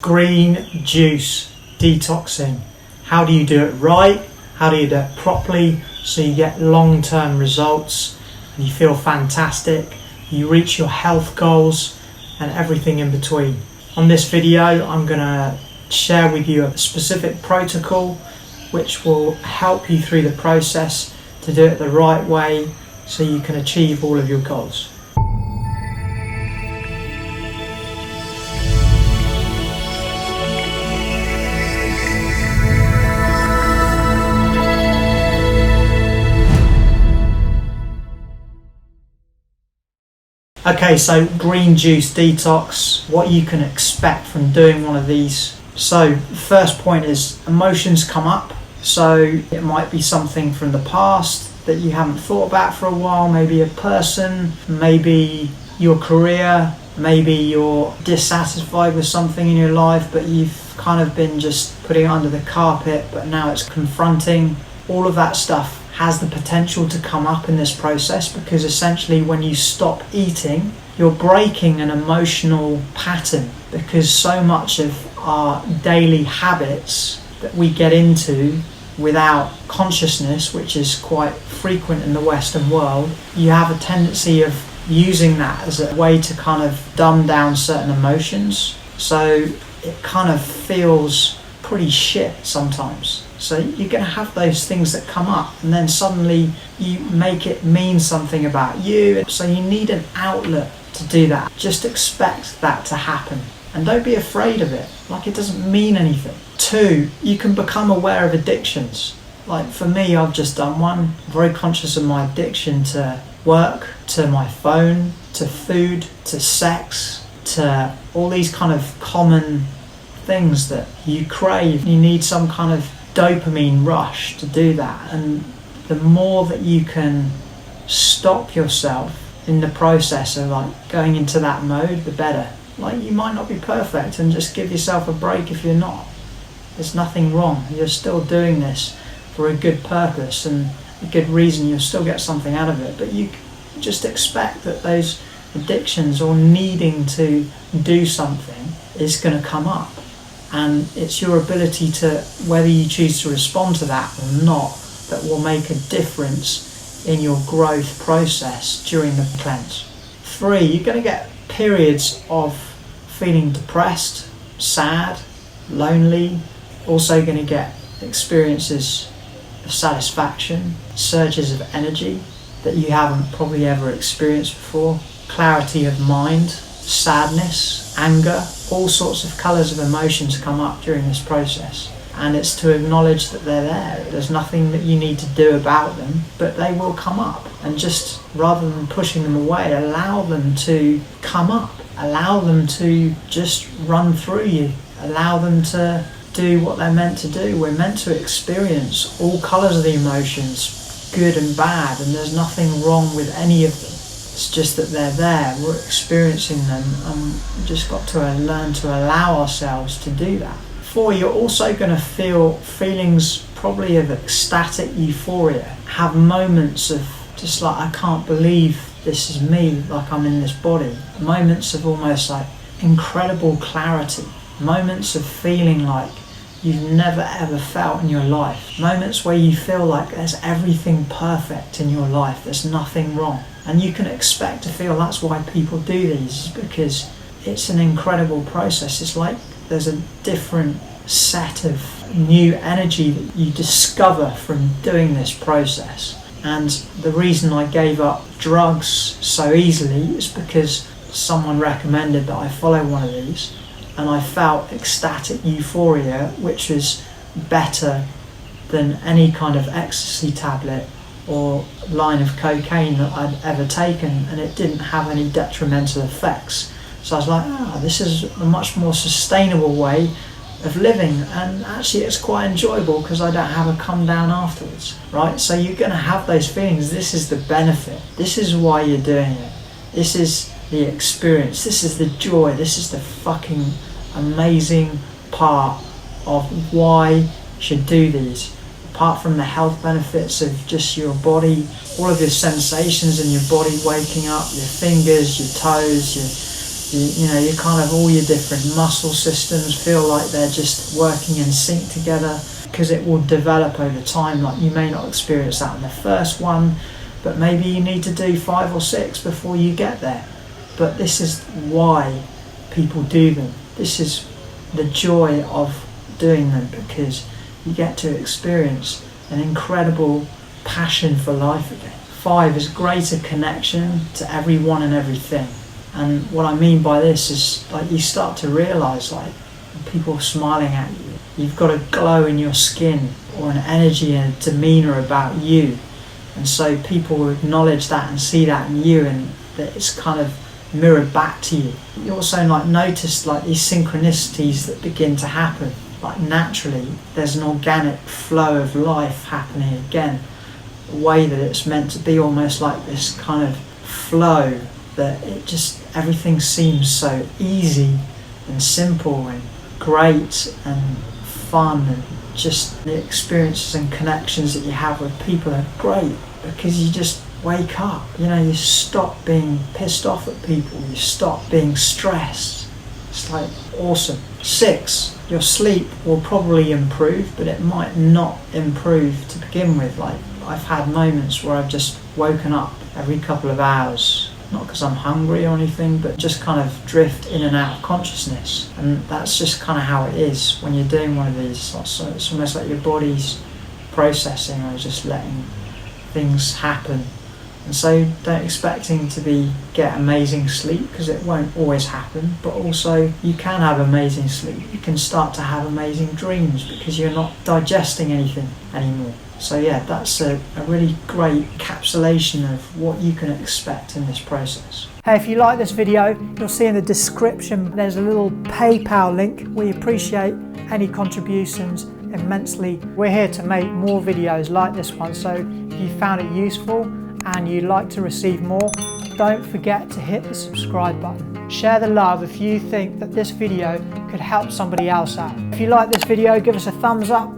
Green juice detoxing. How do you do it right? How do you do it properly so you get long-term results and you feel fantastic, you reach your health goals and everything in between? On this video, I'm going to share with you a specific protocol which will help you through the process to do it the right way so you can achieve all of your goals. Okay, so green juice detox, what you can expect from doing one of these. So the first point is emotions come up. So it might be something from the past that you haven't thought about for a while, maybe a person, maybe your career, maybe you're dissatisfied with something in your life, but you've kind of been just putting it under the carpet, but now it's confronting. All of that stuff has the potential to come up in this process because essentially when you stop eating, you're breaking an emotional pattern, because so much of our daily habits that we get into without consciousness, which is quite frequent in the Western world, you have a tendency of using that as a way to kind of dumb down certain emotions. So it kind of feels pretty shit sometimes. So you're going to have those things that come up and then suddenly you make it mean something about you. So you need an outlet to do that. Just expect that to happen and don't be afraid of it. Like, it doesn't mean anything. 2, you can become aware of addictions. Like for me, I've just done one. I'm very conscious of my addiction to work, to my phone, to food, to sex, to all these kind of common things that you crave. You need some kind of dopamine rush to do that, and the more that you can stop yourself in the process of like going into that mode, the better. Like, you might not be perfect, and just give yourself a break if you're not. There's nothing wrong. You're still doing this for a good purpose and a good reason. You'll still get something out of it, but you just expect that those addictions or needing to do something is going to come up. And it's your ability to, whether you choose to respond to that or not, that will make a difference in your growth process during the cleanse. 3, you're going to get periods of feeling depressed, sad, lonely. Also going to get experiences of satisfaction, surges of energy that you haven't probably ever experienced before, clarity of mind, sadness, anger. All sorts of colours of emotions come up during this process, and it's to acknowledge that they're there. There's nothing that you need to do about them, but they will come up, and just rather than pushing them away, allow them to come up, allow them to just run through you, allow them to do what they're meant to do. We're meant to experience all colours of the emotions, good and bad, and there's nothing wrong with any of them. It's just that they're there, we're experiencing them, and we've just got to learn to allow ourselves to do that. 4, you're also going to feel feelings probably of ecstatic euphoria. Have moments of just like, I can't believe this is me, like I'm in this body. Moments of almost like incredible clarity. Moments of feeling like you've never ever felt in your life. Moments where you feel like there's everything perfect in your life, there's nothing wrong. And you can expect to feel that's why people do these, because it's an incredible process. It's like there's a different set of new energy that you discover from doing this process. And the reason I gave up drugs so easily is because someone recommended that I follow one of these, and I felt ecstatic euphoria, which was better than any kind of ecstasy tablet or line of cocaine that I'd ever taken, and it didn't have any detrimental effects. So I was like, this is a much more sustainable way of living, and actually it's quite enjoyable because I don't have a come down afterwards, right? So you're going to have those feelings. This is the benefit. This is why you're doing it. This is the experience. This is the joy. This is the fucking amazing part of why you should do these. Apart from the health benefits of just your body, all of your sensations in your body waking up, your fingers, your toes, your You kind of, all your different muscle systems feel like they're just working in sync together, because it will develop over time. Like, you may not experience that in the first one, but maybe you need to do 5 or 6 before you get there. But this is why people do them. This is the joy of doing them, because you get to experience an incredible passion for life again. 5 is greater connection to everyone and everything. And what I mean by this is, like, you start to realise, like, people smiling at you, you've got a glow in your skin, or an energy and a demeanour about you, and so people will acknowledge that and see that in you, and that it's kind of mirrored back to you. You also, like, notice, like, these synchronicities that begin to happen. Like, naturally there's an organic flow of life happening again, the way that it's meant to be, almost like this kind of flow, that it just, everything seems so easy and simple and great and fun, and just the experiences and connections that you have with people are great, because you just wake up, you stop being pissed off at people, you stop being stressed. It's like awesome. 6, your sleep will probably improve, but it might not improve to begin with. Like, I've had moments where I've just woken up every couple of hours, not because I'm hungry or anything, but just kind of drift in and out of consciousness. And that's just kind of how it is when you're doing one of these. So it's almost like your body's processing, or just letting things happen. And so don't expecting to get amazing sleep, because it won't always happen, but also you can have amazing sleep. You can start to have amazing dreams, because you're not digesting anything anymore. So yeah, that's a really great encapsulation of what you can expect in this process. Hey, if you like this video, you'll see in the description there's a little PayPal link. We appreciate any contributions immensely. We're here to make more videos like this one, so if you found it useful and you'd like to receive more, don't forget to hit the subscribe button. Share the love if you think that this video could help somebody else out. If you like this video, give us a thumbs up.